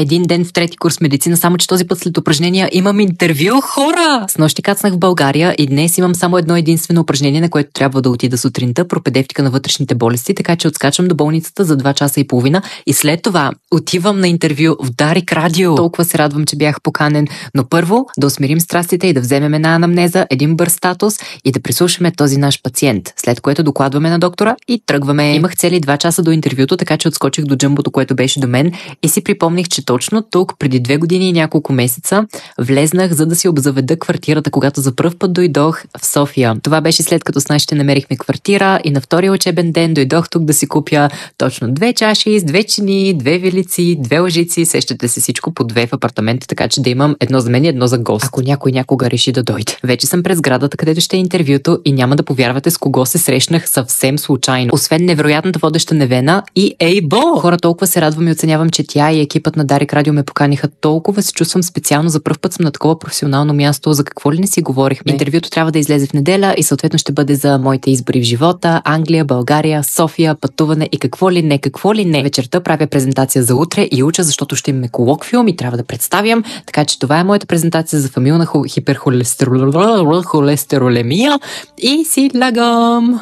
един ден в трети курс медицина, само че този път след упражнения имам интервю, хора! Снощи кацнах в България и днес имам само едно единствено упражнение, на което трябва да отида сутринта, пропедевтика на вътрешните болести, така че отскачам до болницата за 2 часа и половина и след това отивам на интервю в Дарик Радио. Толкова се радвам, че бях поканен, но първо да усмирим страстите и да вземем една анамнеза, един бърз статус и да прислушаме този наш пациент, след което докладваме на доктора и тръгваме. Имах цели 2 часа до интервюто, така че отскочих до джъмбото, което беше до мен и си припомних, че точно тук, преди 2 години и няколко месеца, влезнах, за да си обзаведа квартирата, когато за пръв път дойдох в София. Това беше след като с нашите намерихме квартира и на втория учебен ден дойдох тук да си купя точно 2 чаши с 2 чини, 2 вилици, 2 лъжици, сещате се всичко по 2 в апартамента, така че да имам едно за мен и едно за гост, ако някой някога реши да дойде. Вече съм през градата, където ще е интервюто и няма да повярвате с кого се срещнах съвсем случайно. Освен невероятната водеща Невена и Ейбо. Хора, толкова се радвам и оценявам, че тя и екипът на Дарик Радио ме поканиха. Толкова се чувствам специално, за пръв път съм на такова професионално място, за какво ли не си говорихме. Интервюто трябва да излезе в неделя и съответно ще бъде за моите избори в живота, Англия, България, София, пътуване и какво ли не. Вечерта правя презентация за утре и уча, защото ще имаме колоквиум и трябва да представям, така че това е моята презентация за фамилна хиперхолестеролемия и си лягам.